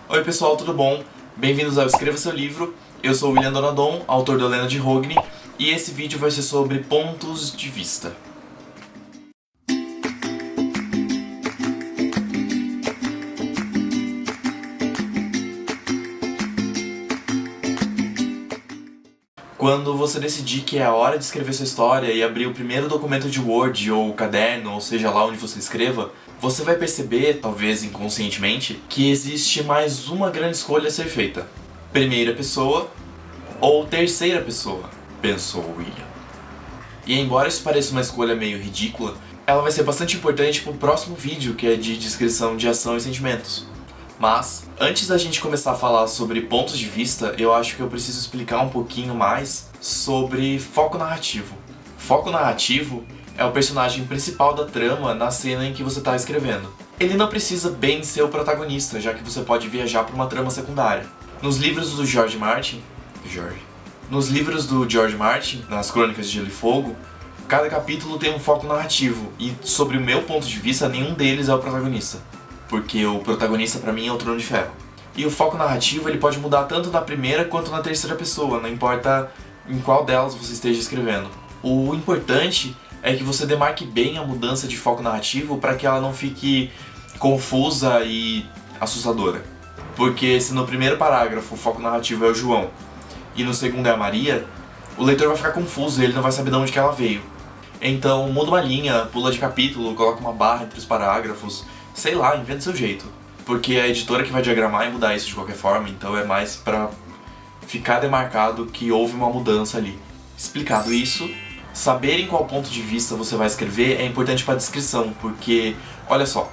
Oi pessoal, tudo bom? Bem-vindos ao Escreva Seu Livro. Eu sou o William Donadon, autor da Lenda de Rogni, e esse vídeo vai ser sobre pontos de vista. Quando você decidir que é a hora de escrever sua história e abrir o primeiro documento de Word ou caderno, ou seja lá onde você escreva, você vai perceber, talvez inconscientemente, que existe mais uma grande escolha a ser feita. Primeira pessoa ou terceira pessoa, pensou William. E embora isso pareça uma escolha meio ridícula, ela vai ser bastante importante para o próximo vídeo, que é de descrição de ação e sentimentos. Mas, antes da gente começar a falar sobre pontos de vista, eu acho que eu preciso explicar um pouquinho mais sobre foco narrativo. Foco narrativo é o personagem principal da trama na cena em que você está escrevendo. Ele não precisa bem ser o protagonista, já que você pode viajar para uma trama secundária. Nos livros do George Martin, nas Crônicas de Gelo e Fogo, cada capítulo tem um foco narrativo, e sobre o meu ponto de vista, nenhum deles é o protagonista. Porque o protagonista pra mim é o Trono de Ferro. E o foco narrativo ele pode mudar tanto na primeira quanto na terceira pessoa, não importa em qual delas você esteja escrevendo. O importante é que você demarque bem a mudança de foco narrativo para que ela não fique confusa e assustadora. Porque se no primeiro parágrafo o foco narrativo é o João e no segundo é a Maria, o leitor vai ficar confuso e ele não vai saber de onde que ela veio. Então muda uma linha, pula de capítulo, coloca uma barra entre os parágrafos, sei lá, inventa do seu jeito. Porque é a editora que vai diagramar e mudar isso de qualquer forma, então é mais pra ficar demarcado que houve uma mudança ali. Explicado isso, saber em qual ponto de vista você vai escrever é importante para a descrição, porque, olha só,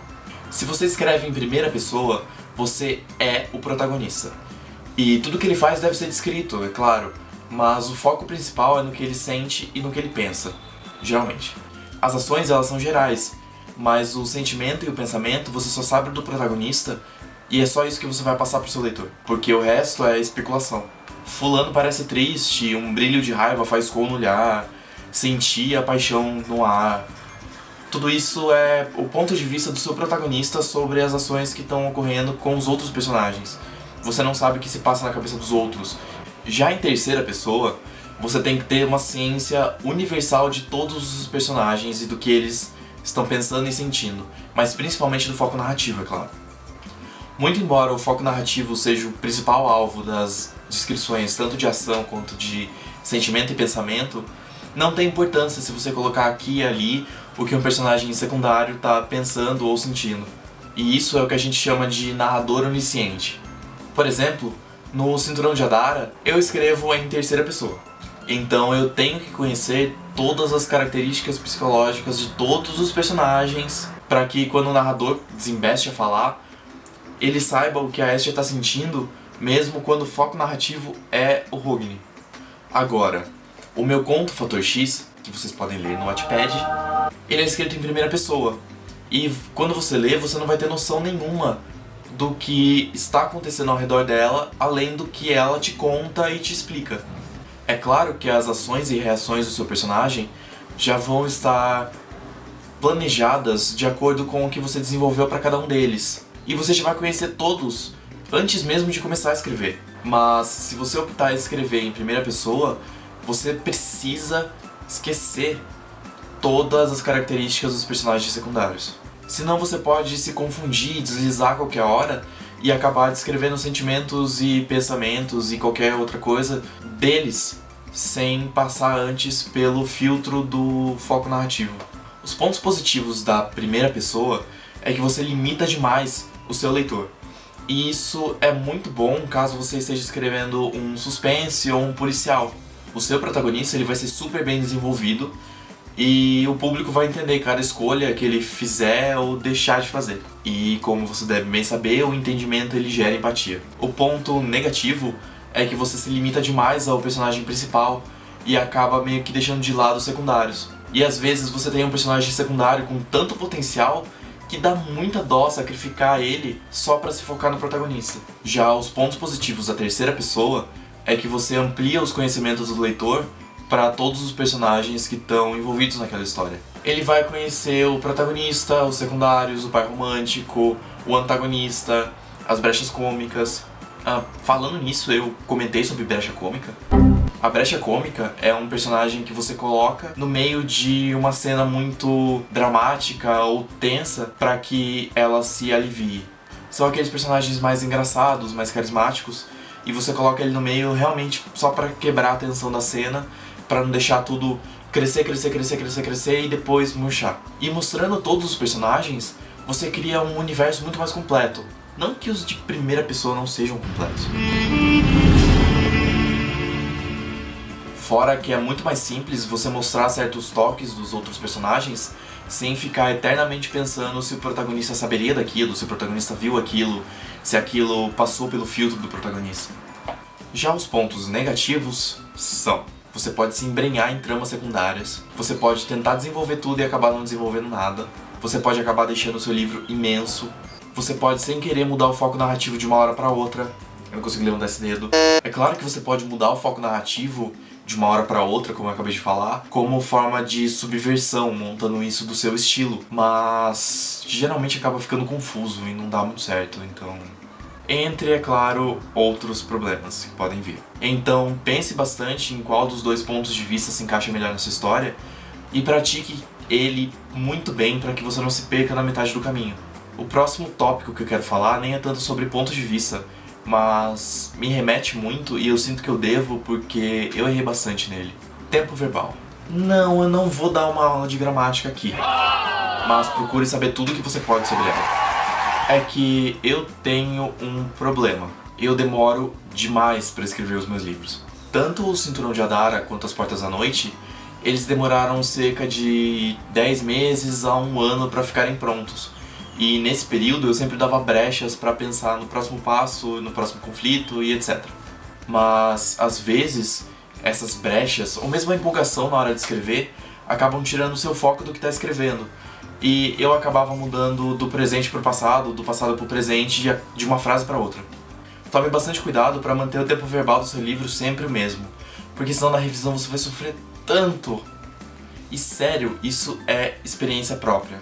se você escreve em primeira pessoa, você é o protagonista. E tudo que ele faz deve ser descrito, é claro, mas o foco principal é no que ele sente e no que ele pensa, geralmente. As ações, elas são gerais, mas o sentimento e o pensamento você só sabe do protagonista e é só isso que você vai passar pro seu leitor, porque o resto é especulação. Fulano parece triste, um brilho de raiva faz cor no olhar, sentir a paixão no ar. Tudo isso é o ponto de vista do seu protagonista sobre as ações que estão ocorrendo com os outros personagens. Você não sabe o que se passa na cabeça dos outros. Já em terceira pessoa, você tem que ter uma ciência universal de todos os personagens e do que eles estão pensando e sentindo, mas principalmente do foco narrativo, é claro. Muito embora o foco narrativo seja o principal alvo das descrições, tanto de ação quanto de sentimento e pensamento, não tem importância se você colocar aqui e ali o que um personagem secundário está pensando ou sentindo. E isso é o que a gente chama de narrador onisciente. Por exemplo, no Cinturão de Adara, eu escrevo em terceira pessoa. Então eu tenho que conhecer todas as características psicológicas de todos os personagens para que quando o narrador desembeste a falar, ele saiba o que a Estia está sentindo, mesmo quando o foco narrativo é o Rogni. Agora, o meu conto Fator X, que vocês podem ler no Wattpad, ele é escrito em primeira pessoa. E quando você lê, você não vai ter noção nenhuma do que está acontecendo ao redor dela, além do que ela te conta e te explica. É claro que as ações e reações do seu personagem já vão estar planejadas de acordo com o que você desenvolveu para cada um deles. E você já vai conhecer todos antes mesmo de começar a escrever. Mas se você optar em escrever em primeira pessoa, você precisa esquecer todas as características dos personagens secundários. Senão você pode se confundir e deslizar a qualquer hora e acabar descrevendo sentimentos e pensamentos e qualquer outra coisa deles, sem passar antes pelo filtro do foco narrativo. Os pontos positivos da primeira pessoa é que você limita demais o seu leitor. E isso é muito bom caso você esteja escrevendo um suspense ou um policial. O seu protagonista ele vai ser super bem desenvolvido e o público vai entender cada escolha que ele fizer ou deixar de fazer. E como você deve bem saber, o entendimento ele gera empatia. O ponto negativo é que você se limita demais ao personagem principal e acaba meio que deixando de lado os secundários. E às vezes você tem um personagem secundário com tanto potencial que dá muita dó sacrificar ele só pra se focar no protagonista. Já os pontos positivos da terceira pessoa é que você amplia os conhecimentos do leitor para todos os personagens que estão envolvidos naquela história. Ele vai conhecer o protagonista, os secundários, o par romântico, o antagonista, as brechas cômicas. Falando nisso, eu comentei sobre brecha cômica. A brecha cômica é um personagem que você coloca no meio de uma cena muito dramática ou tensa para que ela se alivie. São aqueles personagens mais engraçados, mais carismáticos, e você coloca ele no meio realmente só para quebrar a tensão da cena, para não deixar tudo crescer e depois murchar. E mostrando todos os personagens, você cria um universo muito mais completo. Não que os de primeira pessoa não sejam completos. Fora que é muito mais simples você mostrar certos toques dos outros personagens sem ficar eternamente pensando se o protagonista saberia daquilo, se o protagonista viu aquilo, se aquilo passou pelo filtro do protagonista. Já os pontos negativos são: você pode se embrenhar em tramas secundárias, você pode tentar desenvolver tudo e acabar não desenvolvendo nada, você pode acabar deixando o seu livro imenso, você pode sem querer mudar o foco narrativo de uma hora pra outra. Eu não consigo levantar esse dedo. É claro que você pode mudar o foco narrativo de uma hora pra outra, como eu acabei de falar, como forma de subversão, montando isso do seu estilo, mas geralmente acaba ficando confuso e não dá muito certo, então... Entre, é claro, outros problemas que podem vir. Então pense bastante em qual dos dois pontos de vista se encaixa melhor nessa história e pratique ele muito bem para que você não se perca na metade do caminho. O próximo tópico que eu quero falar nem é tanto sobre pontos de vista, mas me remete muito e eu sinto que eu devo porque eu errei bastante nele. Tempo verbal. Não, eu não vou dar uma aula de gramática aqui, mas procure saber tudo o que você pode sobre ela. É que eu tenho um problema. Eu demoro demais para escrever os meus livros. Tanto o Cinturão de Adara quanto As Portas da Noite, eles demoraram cerca de 10 meses a 1 ano para ficarem prontos. E nesse período eu sempre dava brechas para pensar no próximo passo, no próximo conflito e etc. Mas às vezes essas brechas, ou mesmo a empolgação na hora de escrever, acabam tirando o seu foco do que está escrevendo. E eu acabava mudando do presente para o passado, do passado para o presente, de uma frase para outra. Tome bastante cuidado para manter o tempo verbal do seu livro sempre o mesmo, porque senão na revisão você vai sofrer tanto. E sério, isso é experiência própria.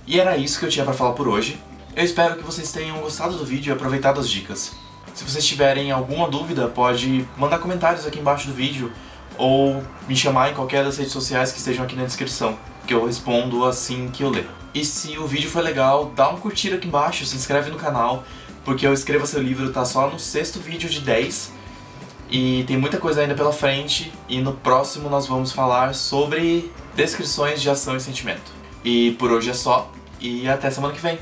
E era isso que eu tinha para falar por hoje. Eu espero que vocês tenham gostado do vídeo e aproveitado as dicas. Se vocês tiverem alguma dúvida, pode mandar comentários aqui embaixo do vídeo ou me chamar em qualquer das redes sociais que estejam aqui na descrição, que eu respondo assim que eu ler. E se o vídeo foi legal, dá um curtir aqui embaixo, se inscreve no canal, porque eu Escreva Seu Livro tá só no 6º vídeo de 10 e tem muita coisa ainda pela frente, e no próximo nós vamos falar sobre descrições de ação e sentimento. E por hoje é só, e até semana que vem!